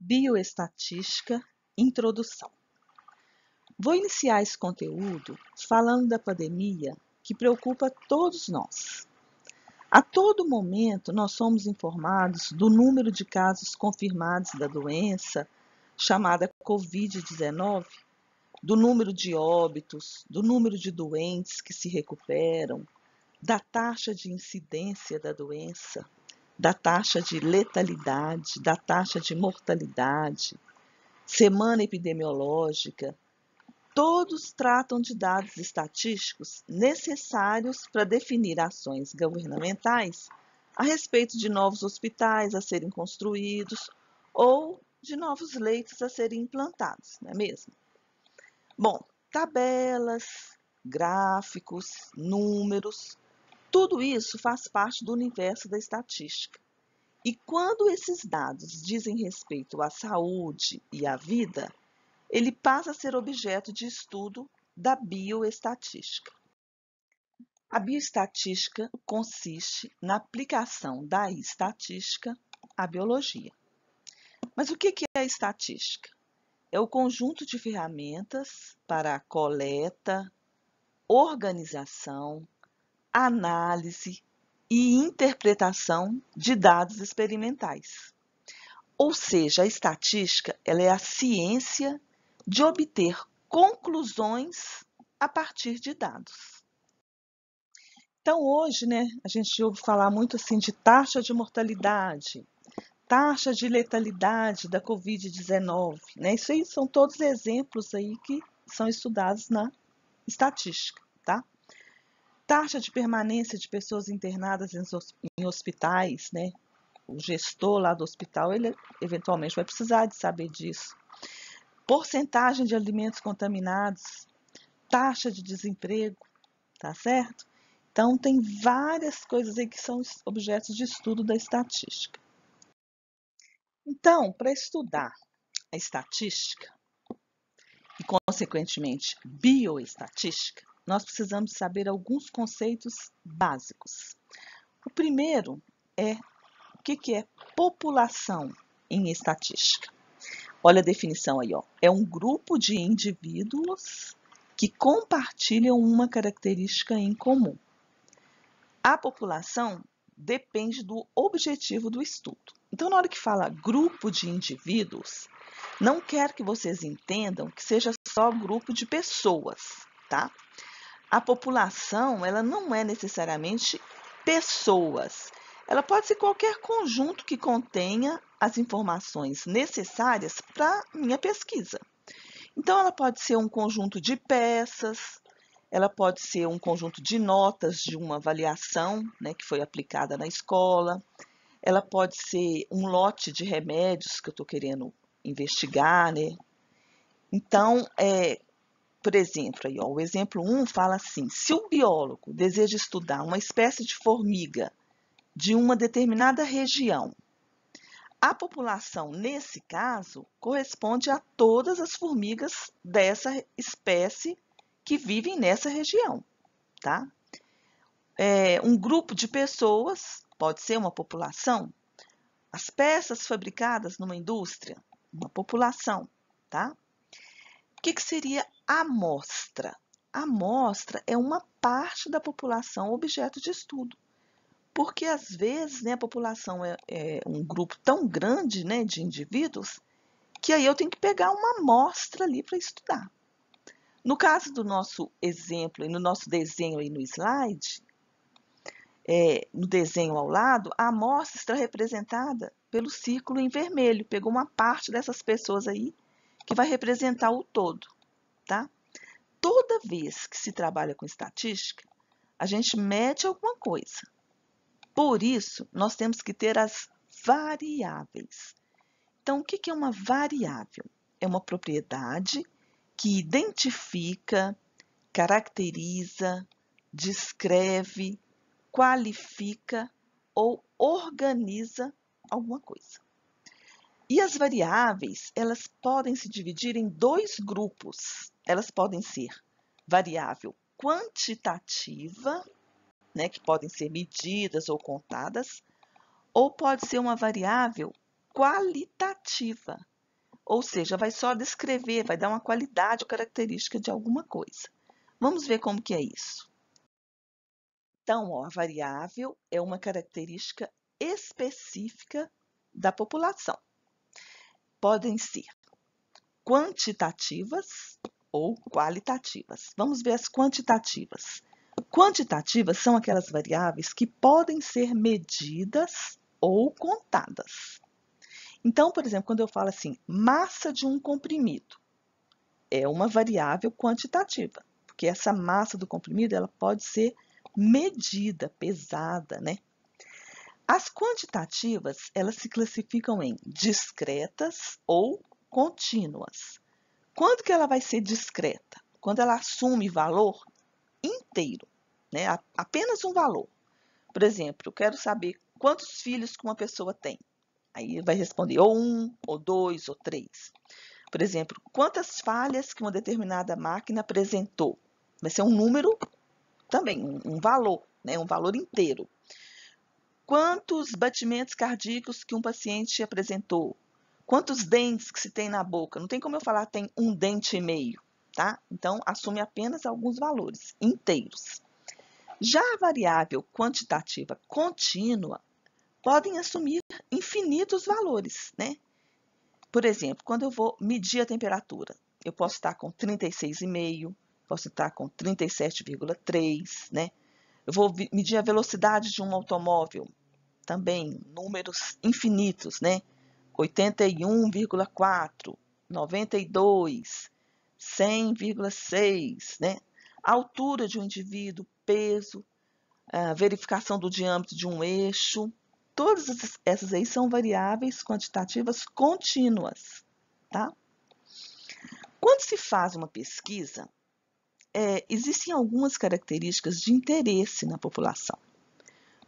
Bioestatística, Introdução. Vou iniciar esse conteúdo falando da pandemia que preocupa todos nós. A todo momento, nós somos informados do número de casos confirmados da doença, chamada Covid-19, do número de óbitos, do número de doentes que se recuperam, da taxa de incidência da doença, da taxa de letalidade, da taxa de mortalidade, semana epidemiológica, todos tratam de dados estatísticos necessários para definir ações governamentais a respeito de novos hospitais a serem construídos ou de novos leitos a serem implantados, não é mesmo? Bom, tabelas, gráficos, números, tudo isso faz parte do universo da estatística. E quando esses dados dizem respeito à saúde e à vida, ele passa a ser objeto de estudo da bioestatística. A bioestatística consiste na aplicação da estatística à biologia. Mas o que é a estatística? É o conjunto de ferramentas para a coleta, organização, análise e interpretação de dados experimentais. Ou seja, a estatística ela é a ciência de obter conclusões a partir de dados. Então, hoje, a gente ouve falar muito assim de taxa de mortalidade, taxa de letalidade da Covid-19, Isso aí são todos exemplos aí que são estudados na estatística, tá? Taxa de permanência de pessoas internadas em hospitais, O gestor lá do hospital, ele eventualmente vai precisar de saber disso. Porcentagem de alimentos contaminados, taxa de desemprego, tá certo? Então, tem várias coisas aí que são objetos de estudo da estatística. Então, para estudar a estatística e, consequentemente, bioestatística, nós precisamos saber alguns conceitos básicos. O primeiro é o que é população em estatística. Olha a definição aí, ó. É um grupo de indivíduos que compartilham uma característica em comum. A população depende do objetivo do estudo. Então, na hora que fala grupo de indivíduos, não quero que vocês entendam que seja só grupo de pessoas, tá? A população, ela não é necessariamente pessoas. Ela pode ser qualquer conjunto que contenha as informações necessárias para minha pesquisa. Então, ela pode ser um conjunto de peças, ela pode ser um conjunto de notas de uma avaliação, que foi aplicada na escola, ela pode ser um lote de remédios que eu estou querendo investigar, Então, por exemplo, aí, ó, o exemplo 1 fala assim, se o biólogo deseja estudar uma espécie de formiga de uma determinada região, a população, nesse caso, corresponde a todas as formigas dessa espécie que vivem nessa região, tá? Um grupo de pessoas pode ser uma população. As peças fabricadas numa indústria, uma população, tá? O que seria amostra? A amostra é uma parte da população objeto de estudo. Porque, às vezes, a população é um grupo tão grande de indivíduos que aí eu tenho que pegar uma amostra ali para estudar. No caso do nosso exemplo e no nosso desenho aí no slide, no desenho ao lado, a amostra está representada pelo círculo em vermelho. Pegou uma parte dessas pessoas aí que vai representar o todo, tá? Toda vez que se trabalha com estatística, a gente mede alguma coisa. Por isso, nós temos que ter as variáveis. Então, o que é uma variável? É uma propriedade que identifica, caracteriza, descreve, qualifica ou organiza alguma coisa. E as variáveis, elas podem se dividir em dois grupos. Elas podem ser variável quantitativa, que podem ser medidas ou contadas, ou pode ser uma variável qualitativa, ou seja, vai só descrever, vai dar uma qualidade ou característica de alguma coisa. Vamos ver como que é isso. Então, ó, a variável é uma característica específica da população. Podem ser quantitativas ou qualitativas. Vamos ver as quantitativas. Quantitativas são aquelas variáveis que podem ser medidas ou contadas. Então, por exemplo, quando eu falo assim, massa de um comprimido, é uma variável quantitativa, porque essa massa do comprimido ela pode ser medida, pesada, né? As quantitativas, elas se classificam em discretas ou contínuas. Quando que ela vai ser discreta? Quando ela assume valor inteiro, né? Apenas um valor. Por exemplo, eu quero saber quantos filhos que uma pessoa tem. Aí vai responder ou 1, ou 2, ou 3. Por exemplo, quantas falhas que uma determinada máquina apresentou. Vai ser um número também, um valor, né? Um valor inteiro. Quantos batimentos cardíacos que um paciente apresentou? Quantos dentes que se tem na boca? Não tem como eu falar tem um dente e meio, tá? Então, assume apenas alguns valores inteiros. Já a variável quantitativa contínua podem assumir infinitos valores, né? Por exemplo, quando eu vou medir a temperatura, eu posso estar com 36,5, posso estar com 37,3, né? Eu vou medir a velocidade de um automóvel, também números infinitos, né? 81,4, 92, 100,6, né? A altura de um indivíduo, peso, a verificação do diâmetro de um eixo, todas essas aí são variáveis quantitativas contínuas, tá? Quando se faz uma pesquisa, existem algumas características de interesse na população.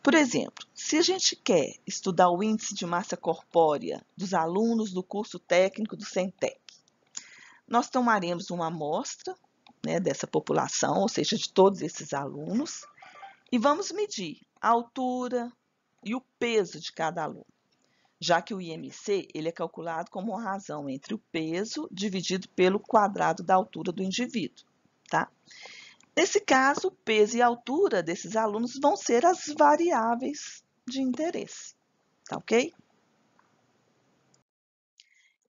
Por exemplo, se a gente quer estudar o índice de massa corpórea dos alunos do curso técnico do Centec, nós tomaremos uma amostra, né, dessa população, ou seja, de todos esses alunos, e vamos medir a altura e o peso de cada aluno, já que o IMC ele é calculado como uma razão entre o peso dividido pelo quadrado da altura do indivíduo, tá? Nesse caso, o peso e a altura desses alunos vão ser as variáveis de interesse, tá ok?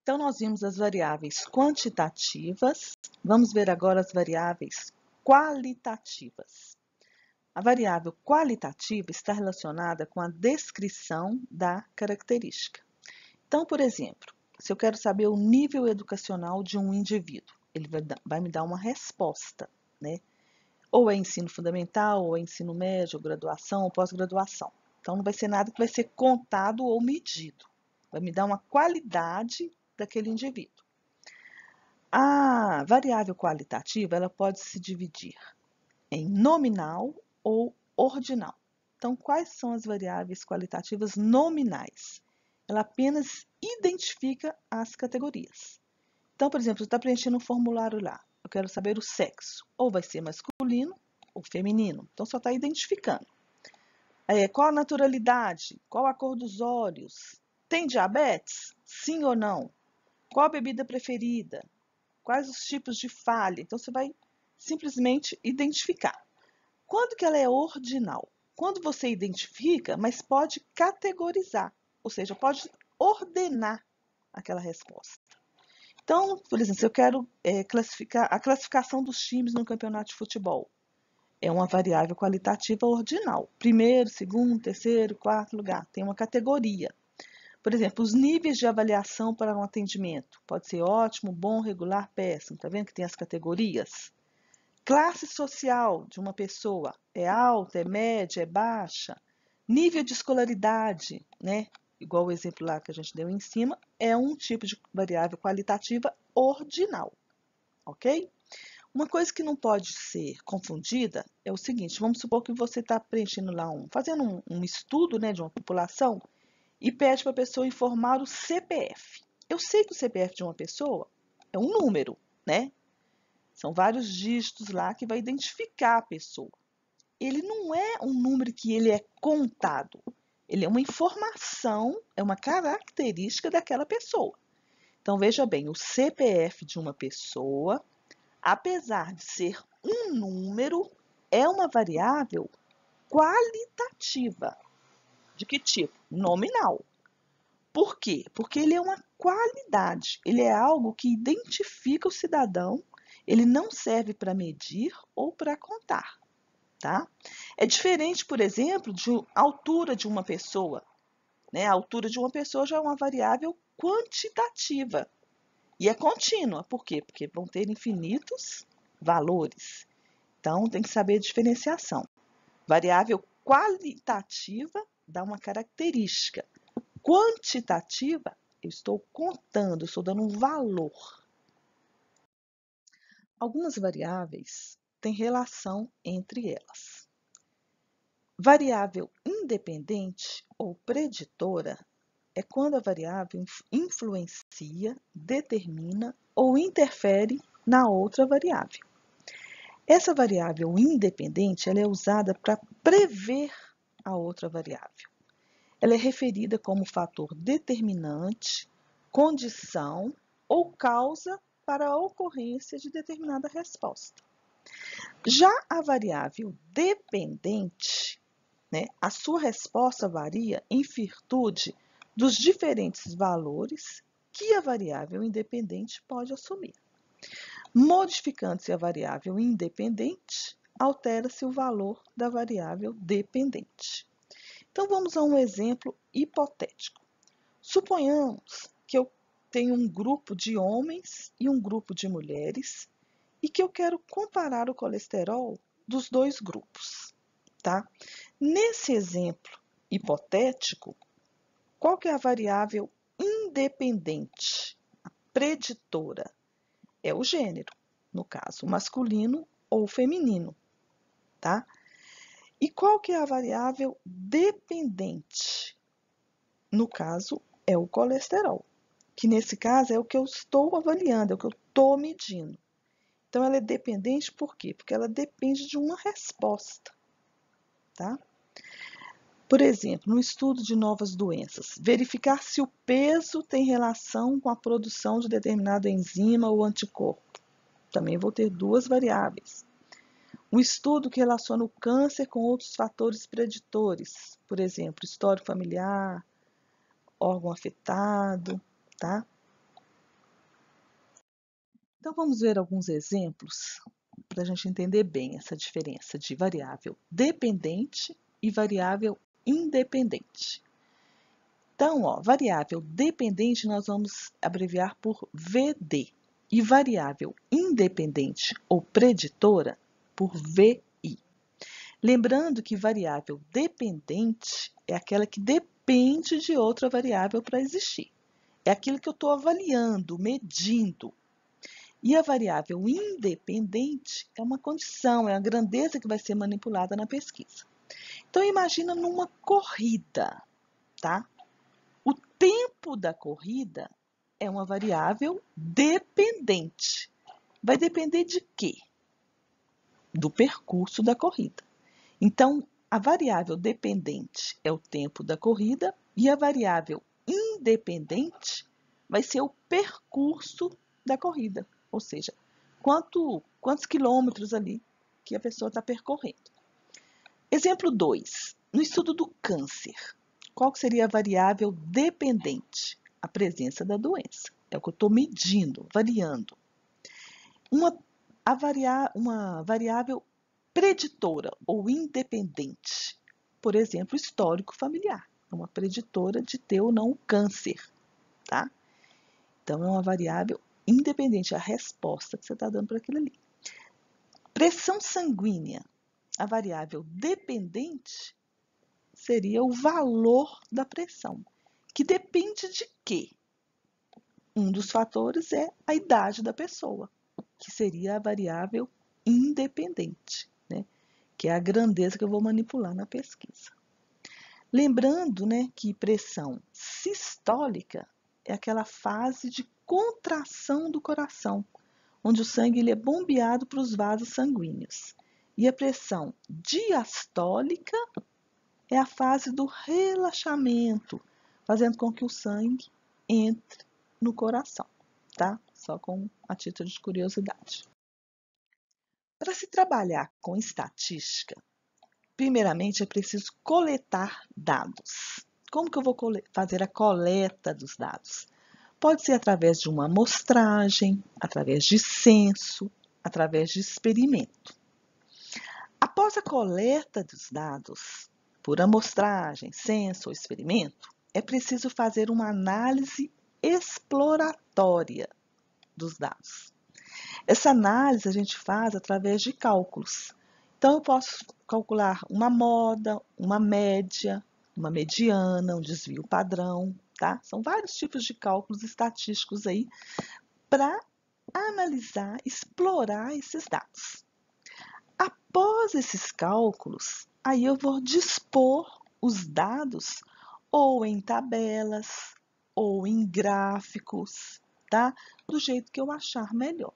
Então, nós vimos as variáveis quantitativas, vamos ver agora as variáveis qualitativas. A variável qualitativa está relacionada com a descrição da característica. Então, por exemplo, se eu quero saber o nível educacional de um indivíduo, ele vai me dar uma resposta, né? Ou é ensino fundamental, ou é ensino médio, ou graduação, ou pós-graduação. Então, não vai ser nada que vai ser contado ou medido. Vai me dar uma qualidade daquele indivíduo. A variável qualitativa, ela pode se dividir em nominal ou ordinal. Então, quais são as variáveis qualitativas nominais? Ela apenas identifica as categorias. Então, por exemplo, você está preenchendo um formulário lá. Eu quero saber o sexo. Ou vai ser masculino ou feminino. Então, só está identificando. Qual a naturalidade? Qual a cor dos olhos? Tem diabetes? Sim ou não? Qual a bebida preferida? Quais os tipos de falha? Então, você vai simplesmente identificar. Quando que ela é ordinal? Quando você identifica, mas pode categorizar, ou seja, pode ordenar aquela resposta. Então, por exemplo, se eu quero classificar a classificação dos times no campeonato de futebol, é uma variável qualitativa ordinal. Primeiro, segundo, terceiro, quarto lugar, tem uma categoria. Por exemplo, os níveis de avaliação para um atendimento. Pode ser ótimo, bom, regular, péssimo. Está vendo que tem as categorias? Classe social de uma pessoa é alta, é média, é baixa. Nível de escolaridade, né? Igual o exemplo lá que a gente deu em cima, é um tipo de variável qualitativa ordinal, ok? Uma coisa que não pode ser confundida é o seguinte, vamos supor que você está preenchendo lá fazendo um estudo, né, de uma população e pede para a pessoa informar o CPF. Eu sei que o CPF de uma pessoa é um número, né? São vários dígitos lá que vai identificar a pessoa. Ele não é um número que ele é contado. Ele é uma informação, é uma característica daquela pessoa. Então, veja bem, o CPF de uma pessoa, apesar de ser um número, é uma variável qualitativa. De que tipo? Nominal. Por quê? Porque ele é uma qualidade, ele é algo que identifica o cidadão, ele não serve para medir ou para contar, tá? É diferente, por exemplo, de altura de uma pessoa, né? A altura de uma pessoa já é uma variável quantitativa e é contínua. Por quê? Porque vão ter infinitos valores. Então, tem que saber a diferenciação. Variável qualitativa dá uma característica. Quantitativa, eu estou contando, eu estou dando um valor. Algumas variáveis têm relação entre elas. Variável independente ou preditora é quando a variável influencia, determina ou interfere na outra variável. Essa variável independente ela é usada para prever a outra variável. Ela é referida como fator determinante, condição ou causa para a ocorrência de determinada resposta. Já a variável dependente, né, a sua resposta varia em virtude dos diferentes valores que a variável independente pode assumir. Modificando-se a variável independente, altera-se o valor da variável dependente. Então, vamos a um exemplo hipotético. Suponhamos que eu tenho um grupo de homens e um grupo de mulheres e que eu quero comparar o colesterol dos dois grupos, tá? Nesse exemplo hipotético, qual que é a variável independente, a preditora? É o gênero, no caso, masculino ou feminino, tá? E qual que é a variável dependente? No caso, é o colesterol, que nesse caso é o que eu estou avaliando, é o que eu estou medindo. Então, ela é dependente por quê? Porque ela depende de uma resposta, tá? Por exemplo, no estudo de novas doenças, verificar se o peso tem relação com a produção de determinada enzima ou anticorpo. Também vou ter duas variáveis. Um estudo que relaciona o câncer com outros fatores preditores, por exemplo, histórico familiar, órgão afetado, tá? Então, vamos ver alguns exemplos para a gente entender bem essa diferença de variável dependente e variável independente. Então, ó, variável dependente nós vamos abreviar por VD e variável independente ou preditora por VI. Lembrando que variável dependente é aquela que depende de outra variável para existir. É aquilo que eu estou avaliando, medindo. E a variável independente é uma condição, é a grandeza que vai ser manipulada na pesquisa. Então, imagina numa corrida, tá? O tempo da corrida é uma variável dependente. Vai depender de quê? Do percurso da corrida. Então, a variável dependente é o tempo da corrida e a variável independente vai ser o percurso da corrida, ou seja, quantos quilômetros ali que a pessoa está percorrendo. Exemplo 2. No estudo do câncer, qual seria a variável dependente? A presença da doença. É o que eu estou medindo, variando. Uma variável preditora ou independente. Por exemplo, histórico familiar. É uma preditora de ter ou não câncer, tá? Então, é uma variável independente, a resposta que você está dando para aquilo ali. Pressão sanguínea. A variável dependente seria o valor da pressão, que depende de quê? Um dos fatores é a idade da pessoa, que seria a variável independente, né? Que é a grandeza que eu vou manipular na pesquisa. Lembrando, né, que pressão sistólica é aquela fase de contração do coração, onde o sangue ele é bombeado para os vasos sanguíneos. E a pressão diastólica é a fase do relaxamento, fazendo com que o sangue entre no coração. tá? Só a título de curiosidade. Para se trabalhar com estatística, primeiramente é preciso coletar dados. Como que eu vou fazer a coleta dos dados? Pode ser através de uma amostragem, através de censo, através de experimento. Após a coleta dos dados, por amostragem, censo ou experimento, é preciso fazer uma análise exploratória dos dados. Essa análise a gente faz através de cálculos. Então, eu posso calcular uma moda, uma média, uma mediana, um desvio padrão, tá? São vários tipos de cálculos estatísticos aí para analisar, explorar esses dados. Após esses cálculos, aí eu vou dispor os dados ou em tabelas ou em gráficos, tá? Do jeito que eu achar melhor.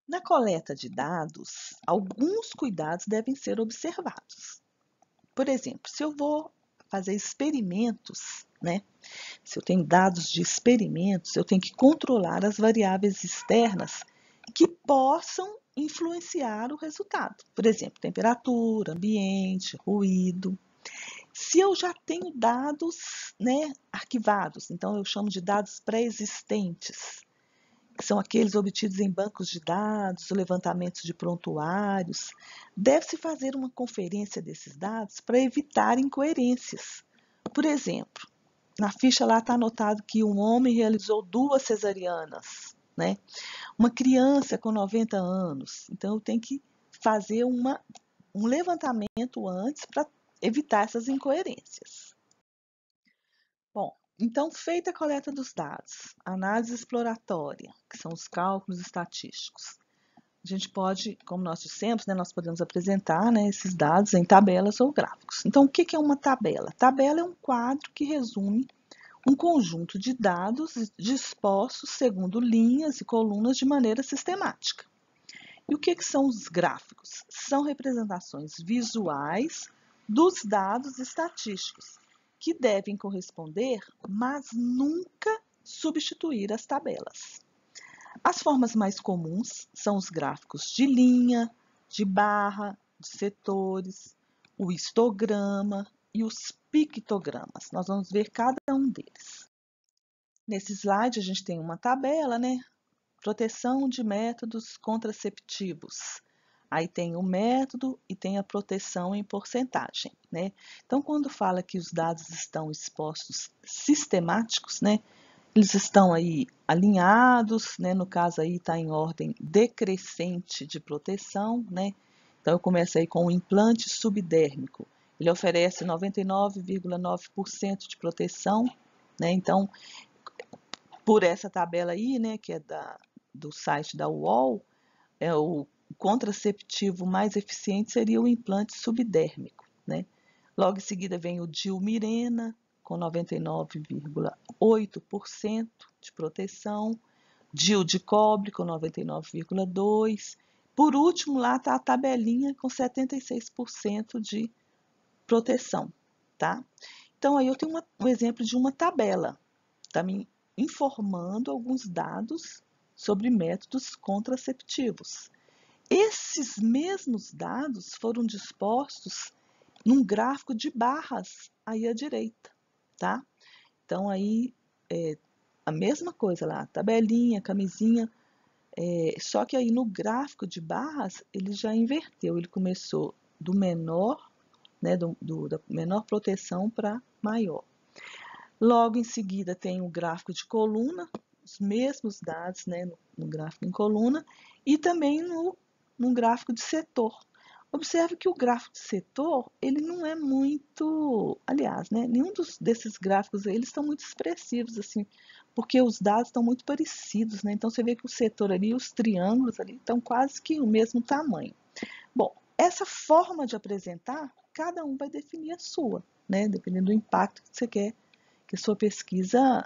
Na coleta de dados, alguns cuidados devem ser observados. Por exemplo, se eu vou fazer experimentos, né? Se eu tenho dados de experimentos, eu tenho que controlar as variáveis externas que possam influenciar o resultado. Por exemplo, temperatura, ambiente, ruído. Se eu já tenho dados, né, arquivados, então eu chamo de dados pré-existentes, que são aqueles obtidos em bancos de dados, levantamentos de prontuários, deve-se fazer uma conferência desses dados para evitar incoerências. Por exemplo, na ficha lá está anotado que um homem realizou 2 cesarianas, né? Uma criança com 90 anos. Então, eu tenho que fazer um levantamento antes para evitar essas incoerências. Bom, então, feita a coleta dos dados, análise exploratória, que são os cálculos estatísticos, a gente pode, como nós dissemos, né, nós podemos apresentar, né, esses dados em tabelas ou gráficos. Então, o que é uma tabela? Tabela é um quadro que resume um conjunto de dados dispostos segundo linhas e colunas de maneira sistemática. E o que são os gráficos? São representações visuais dos dados estatísticos, que devem corresponder, mas nunca substituir as tabelas. As formas mais comuns são os gráficos de linha, de barra, de setores, o histograma e os pictogramas. Nós vamos ver cada um deles. Nesse slide a gente tem uma tabela, né? Proteção de métodos contraceptivos. Aí tem o método e tem a proteção em porcentagem, né? Então, quando fala que os dados estão expostos sistemáticos, né? Eles estão aí alinhados, né? No caso aí está em ordem decrescente de proteção, né? Então, eu começo aí com o implante subdérmico. Ele oferece 99,9% de proteção, né? Então, por essa tabela aí, né, que é do site da UOL, o contraceptivo mais eficiente seria o implante subdérmico, né? Logo em seguida vem o Dilmirena, com 99,8% de proteção, Dil de cobre, com 99,2%. Por último, lá está a tabelinha com 76% de proteção, tá? Então, aí eu tenho um exemplo de uma tabela, tá me informando alguns dados sobre métodos contraceptivos. Esses mesmos dados foram dispostos num gráfico de barras aí à direita, tá? Então, aí, a mesma coisa lá, tabelinha, camisinha, só que aí no gráfico de barras, ele já inverteu, ele começou do menor, né, da menor proteção para maior. Logo em seguida tem o gráfico de coluna, os mesmos dados, né, no gráfico em coluna, e também no gráfico de setor. Observe que o gráfico de setor, ele não é muito, aliás, né, nenhum desses gráficos aí, eles estão muito expressivos, assim, porque os dados estão muito parecidos, né? Então, você vê que o setor ali, os triângulos ali, estão quase que o mesmo tamanho. Bom, essa forma de apresentar, cada um vai definir a sua, né? Dependendo do impacto que você quer que a sua pesquisa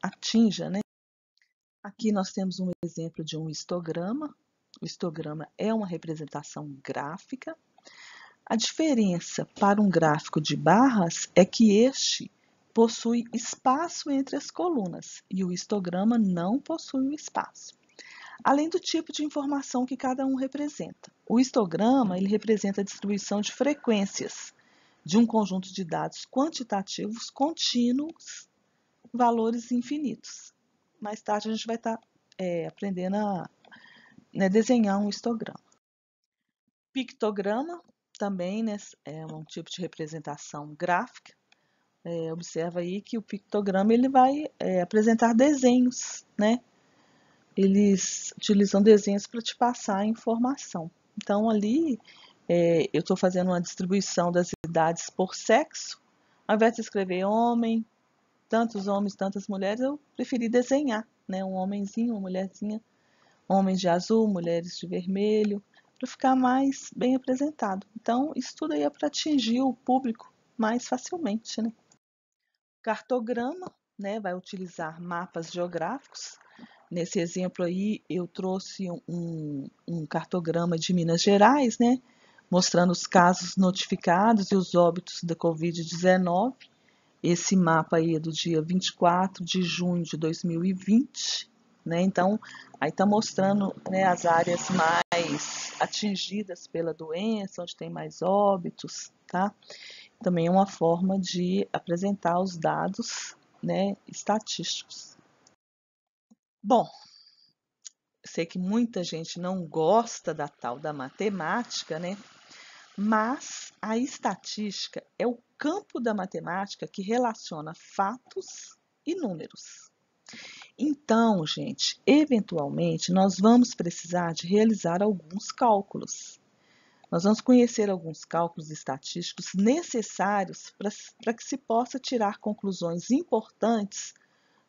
atinja, né? Aqui nós temos um exemplo de um histograma. O histograma é uma representação gráfica. A diferença para um gráfico de barras é que este possui espaço entre as colunas e o histograma não possui o espaço. Além do tipo de informação que cada um representa. O histograma ele representa a distribuição de frequências de um conjunto de dados quantitativos contínuos, valores infinitos. Mais tarde a gente vai estar aprendendo a desenhar um histograma. Pictograma também, né, é um tipo de representação gráfica. Observa aí que o pictograma ele vai apresentar desenhos, né? Eles utilizam desenhos para te passar a informação. Então, ali, eu estou fazendo uma distribuição das idades por sexo. Ao invés de escrever homem, tantos homens, tantas mulheres, eu preferi desenhar, né? Um homenzinho, uma mulherzinha, homens de azul, mulheres de vermelho, para ficar mais bem apresentado. Então, isso tudo aí é para atingir o público mais facilmente, né? Cartograma, né? Vai utilizar mapas geográficos. Nesse exemplo aí, eu trouxe um cartograma de Minas Gerais, né? Mostrando os casos notificados e os óbitos da Covid-19. Esse mapa aí é do dia 24 de junho de 2020, né? Então, aí está mostrando, né, as áreas mais atingidas pela doença, onde tem mais óbitos, tá? Também é uma forma de apresentar os dados, né, estatísticos. Bom, sei que muita gente não gosta da tal da matemática, né? Mas a estatística é o campo da matemática que relaciona fatos e números. Então, gente, eventualmente nós vamos precisar de realizar alguns cálculos. Nós vamos conhecer alguns cálculos estatísticos necessários para que se possa tirar conclusões importantes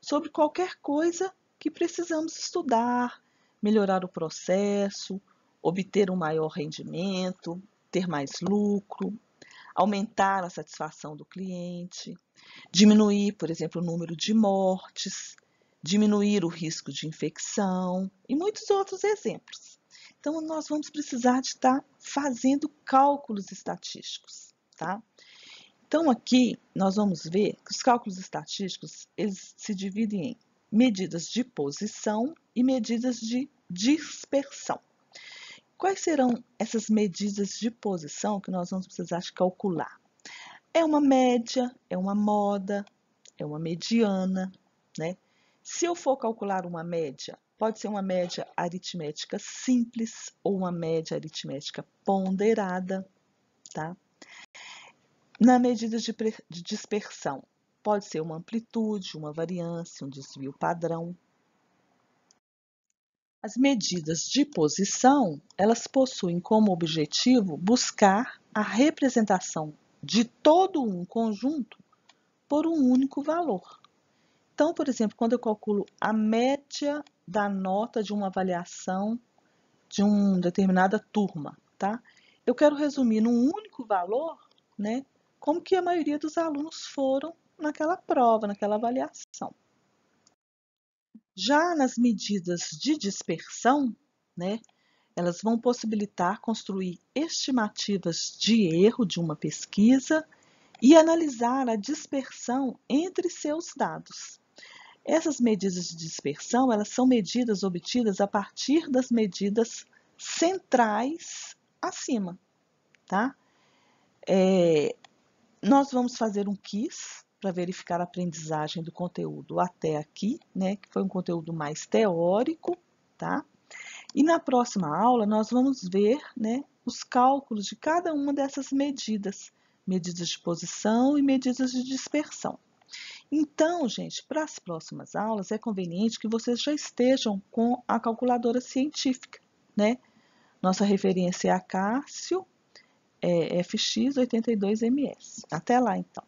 sobre qualquer coisa que precisamos estudar, melhorar o processo, obter um maior rendimento, ter mais lucro, aumentar a satisfação do cliente, diminuir, por exemplo, o número de mortes, diminuir o risco de infecção e muitos outros exemplos. Então, nós vamos precisar de estar fazendo cálculos estatísticos, tá? Então, aqui nós vamos ver que os cálculos estatísticos eles se dividem em medidas de posição e medidas de dispersão. Quais serão essas medidas de posição que nós vamos precisar de calcular? É uma média, é uma moda, é uma mediana, né? Se eu for calcular uma média, pode ser uma média aritmética simples ou uma média aritmética ponderada, tá? Na medida de dispersão, pode ser uma amplitude, uma variância, um desvio padrão. As medidas de posição, elas possuem como objetivo buscar a representação de todo um conjunto por um único valor. Então, por exemplo, quando eu calculo a média da nota de uma avaliação de uma determinada turma, tá? Eu quero resumir num único valor, né? Como que a maioria dos alunos foram naquela prova, naquela avaliação. Já nas medidas de dispersão, né? Elas vão possibilitar construir estimativas de erro de uma pesquisa e analisar a dispersão entre seus dados. Essas medidas de dispersão, elas são medidas obtidas a partir das medidas centrais acima, tá? Nós vamos fazer um quiz para verificar a aprendizagem do conteúdo até aqui, né? Que foi um conteúdo mais teórico, tá? E na próxima aula nós vamos ver, né, os cálculos de cada uma dessas medidas, medidas de posição e medidas de dispersão. Então, gente, para as próximas aulas é conveniente que vocês já estejam com a calculadora científica, né? Nossa referência é a Cássio, FX 82MS. Até lá, então.